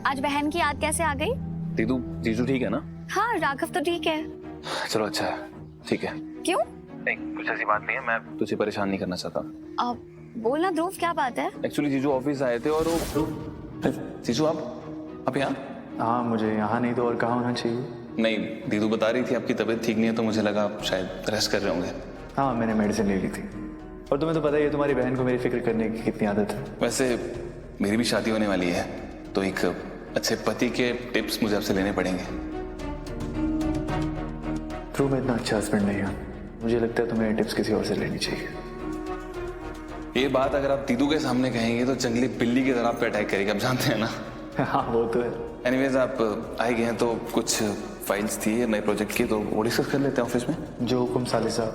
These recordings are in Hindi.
आज बहन की याद कैसे आ गई? दीदू जीजू ठीक है ना? हाँ राघव तो ठीक है। चलो अच्छा है, ठीक है। क्यों? नहीं कुछ ऐसी बात नहीं है, मैं तुझे परेशान नहीं करना चाहता। बोलना ध्रुव, क्या बात है? एक्चुअली जीजू ऑफिस आए थे और वो जीजू आप यहाँ? हाँ, मुझे यहाँ नहीं तो और कहाँ होना चाहिए। नहीं, दीदू बता रही थी आपकी तबीयत ठीक नहीं है, तो मुझे लगा आप शायद रेस्ट कर रहे होंगे। हाँ, मैंने मेडिसिन ले ली थी। और तुम्हें तो पता ही है तुम्हारी बहन को मेरी फिक्र करने की कितनी आदत है। वैसे मेरी भी शादी होने वाली है, तो एक अच्छे पति के टिप्स मुझे आपसे लेने पड़ेंगे। ध्रुव, मैं इतना अच्छा हस्बैंड नहीं हूँ, मुझे लगता है तुम्हें टिप्स किसी और से लेनी चाहिए। ये बात अगर आप दीदू के सामने कहेंगे तो जंगली बिल्ली की तरह आप पे अटैक करेगी, आप जानते हैं ना। हाँ वो तो है। एनीवेज आप आए गए हैं तो कुछ फाइल्स थी नए प्रोजेक्ट की, तो वो डिस्कस कर लेते हैं ऑफिस में। जो हुकुम साले साहब।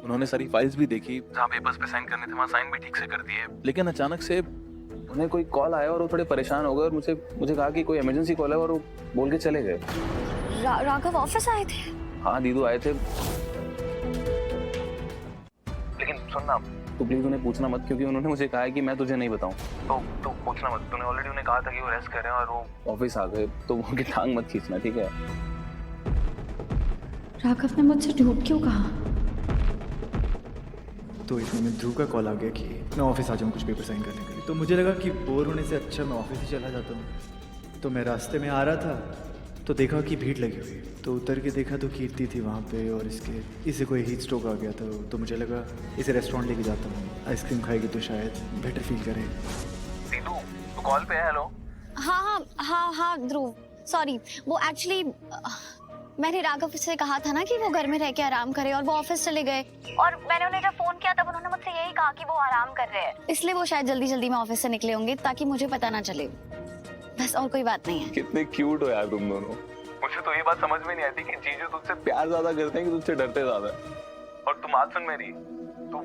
उन्होंने सारी फाइल्स भी देखी, जहाँ पेपर्स पे साइन करने थे वहाँ साइन भी ठीक से कर दिए, लेकिन अचानक से उन्हें कोई कॉल आया और वो थोड़े परेशान हो गए और मुझे कहा कि कोई इमरजेंसी कॉल है, और वो बोल के चले गए। राघव ऑफिस आए थे? हाँ दीदू आए थे, लेकिन सुन ना, तो प्लीज उन्हें पूछना मत, क्योंकि उन्होंने मुझे कहा है कि मैं तुझे नहीं बताऊं। तो पूछना मत, तूने ऑलरेडी उन्हें कहा था कि वो रेस्ट कर रहे हैं और वो ऑफिस आ गए, तो उनकी टांग मत खींचना, ठीक है? राघव ने मुझसे झूठ क्यों कहा? तो इतने में ध्रुव का कॉल आ गया कि मैं ऑफिस आ जाऊँ कुछ पेपर साइन करने के लिए। तो मुझे लगा कि बोर होने से अच्छा मैं ऑफिस ही चला जाता हूँ। तो मैं रास्ते में आ रहा था तो देखा कि भीड़ लगी हुई, तो उतर के देखा तो कीर्ति थी वहाँ पे, और इसे कोई हीट स्ट्रोक आ गया था। तो मुझे लगा इसे रेस्टोरेंट लेके जाता हूँ, आइसक्रीम खाएगी तो शायद बेटर फील करे। दीदू तो कॉल पे है। हेलो। हाँ ध्रुव, सॉरी, वो एक्चुअली मैंने राघव से कहा था ना कि वो घर में रह के आराम करे, और वो ऑफिस चले गए, और मैंने उन्हें जब फोन किया तब उन्होंने मुझसे यही कहा कि वो आराम कर रहे हैं, इसलिए वो शायद जल्दी जल्दी में ऑफिस से निकले होंगे ताकि मुझे पता ना चले, बस और कोई बात नहीं है। कितने क्यूट हो यार तुम दोनों। मुझे तो ये बात समझ में नहीं आती कि जीजू तुझसे प्यार ज्यादा करते हैं कि तुझसे डरते ज्यादा। और तुम बात सुन मेरी, तू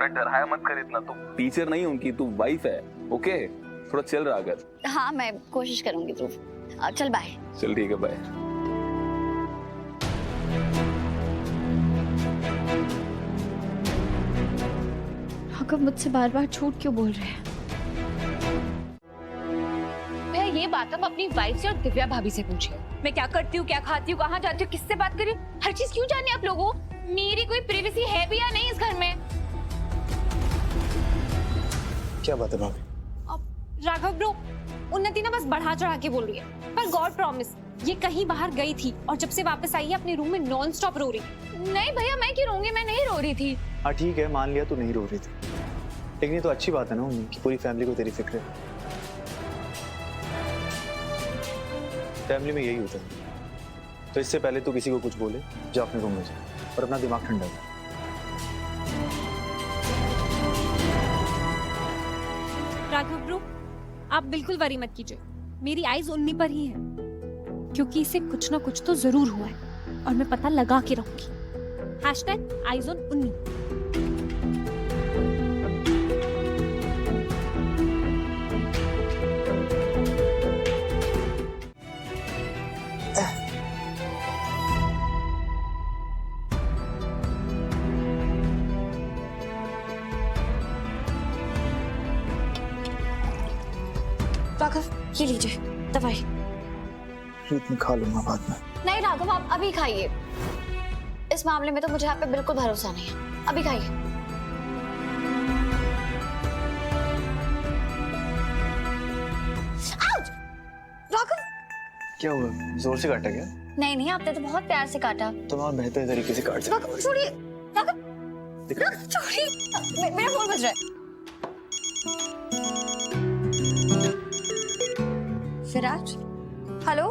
डराया मत कर इतना, तू टीचर नहीं उनकी, तू वाइफ है, ओके? थोड़ा चिल रहा कर। हाँ मैं कोशिश करूंगी ध्रुव। चल बाय। चल ठीक है, बाय। राघव मुझसे बार बार झूठ क्यों बोल रहे हैं? ये बात हम अपनी वाइफ से और दिव्या भाभी से पूछिए। मैं क्या करती हूँ, क्या खाती हूँ, कहाँ जाती हूँ, किससे बात करी, हर चीज क्यों जाननी आप लोगों? मेरी कोई प्राइवेसी है भी या नहीं इस घर में? क्या बात है भाभी? राघव ब्रो, उन्नति ना बस बढ़ा चढ़ा के बोल रही है, पर गॉड प्रॉमिस ये कहीं बाहर गई थी और जब से वापस आई है अपने रूम में नॉन स्टॉप रो रही। नहीं भैया, मैं क्यों रोऊंगी, मैं नहीं रो रही थी। हाँ ठीक है, मान लिया तू नहीं रो रही थी, लेकिन ये तो अच्छी बात है ना कि पूरी फैमिली को तेरी फिक्र है। फैमिली में यही होता है। तो इससे पहले तू किसी को कुछ बोले, जा अपने रूम में जा और अपना दिमाग ठंडा कर। राघव ब्रो, आप बिल्कुल वरी मत कीजिए, मेरी आईज उन्नी पर ही है, क्योंकि इसे कुछ ना कुछ तो जरूर हुआ है और मैं पता लगा के रहूंगी। #आईज ऑन उन्नी। राघव ये लीजिए दवाई। इतनी खा लूंगा बाद में। नहीं राघव, आप अभी खाइए, इस मामले में तो मुझे आप पे बिल्कुल भरोसा नहीं है, अभी खाइए। राघव क्या हुआ, जोर से काटा क्या? नहीं, आपने तो बहुत प्यार से काटा। तो और बेहतर तरीके से काट सकते। राघव छोड़िए, राघव छोड़िए, मेरा फोन बज रहा है। विराज, हेलो।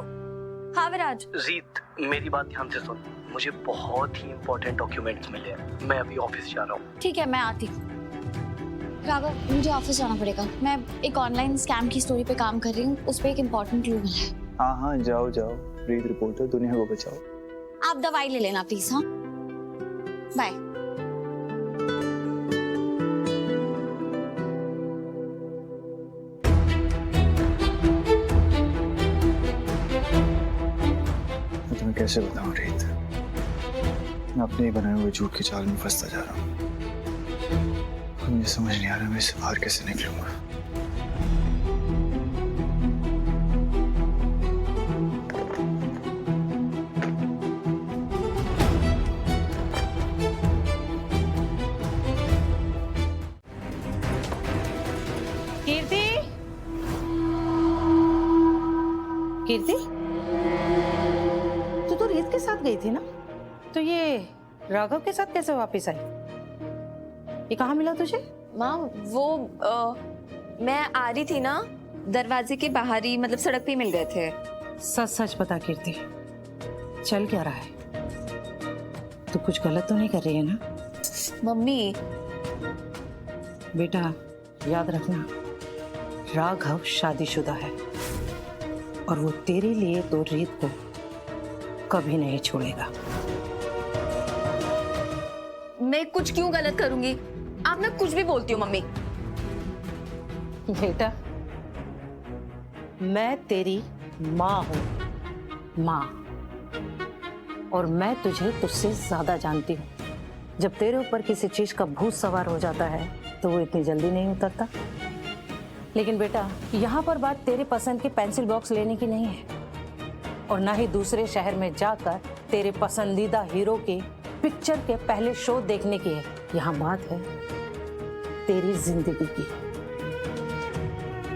हाँ विराज। जीत, मेरी बात ध्यान से सुन, मुझे बहुत ही इंपॉर्टेंट डॉक्यूमेंट्स मिले हैं, मैं अभी ऑफिस जा रहा हूँ। ठीक है, मैं आती हूँ। राघव मुझे ऑफिस जाना पड़ेगा, मैं एक ऑनलाइन स्कैम की स्टोरी पे काम कर रही हूँ, उस पे एक इम्पोर्टेंट क्लू मिला है। हाँ जाओ, ब्रीथ रिपोर्टर, दुनिया को बचाओ। आप दवाई ले लेना प्लीज। हाँ बाय। मैं तुम्हें कैसे बताऊं रीत, मैं अपने ही बनाए हुए झूठ के जाल में फंसता जा रहा हूँ। मुझे समझ नहीं आ रहा मैं इससे बाहर कैसे निकलूंगा। कीर्ति, तू तो रीत के साथ गई थी ना, तो ये राघव के साथ कैसे वापस आई? ये कहाँ मिला तुझे? माँ वो मैं आ रही थी ना, दरवाजे के बाहर ही मतलब सड़क पे ही मिल गए थे। सच सच बता कीर्ति, चल क्या रहा है? तू कुछ गलत तो नहीं कर रही है ना? मम्मी बेटा याद रखना, राघव शादीशुदा है और वो तेरे लिए तो रीत को कभी नहीं छोड़ेगा। मैं कुछ क्यों गलत करूंगी? आप ना कुछ भी बोलती हो मम्मी। बेटा मैं तेरी माँ हूँ, माँ, और मैं तुझे तुझसे ज्यादा जानती हूँ। जब तेरे ऊपर किसी चीज का भूत सवार हो जाता है तो वो इतनी जल्दी नहीं उतरता। लेकिन बेटा यहाँ पर बात तेरे पसंद के पेंसिल बॉक्स लेने की नहीं है, और ना ही दूसरे शहर में जाकर तेरे पसंदीदा हीरो के पिक्चर के पहले शो देखने की है। यहाँ बात है तेरी जिंदगी की।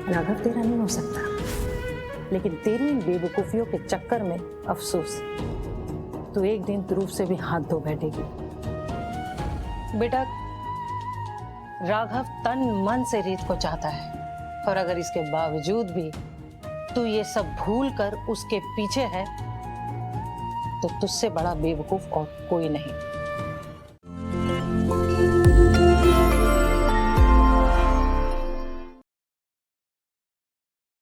राघव तेरा नहीं हो सकता, लेकिन तेरी इन बेवकूफियों के चक्कर में अफसोस, तू एक दिन ध्रुव से भी हाथ धो बैठेगी। बेटा राघव तन मन से रीत को चाहता है, और अगर इसके बावजूद भी तू ये सब भूल कर उसके पीछे है तो तुझसे बड़ा बेवकूफ और कोई नहीं।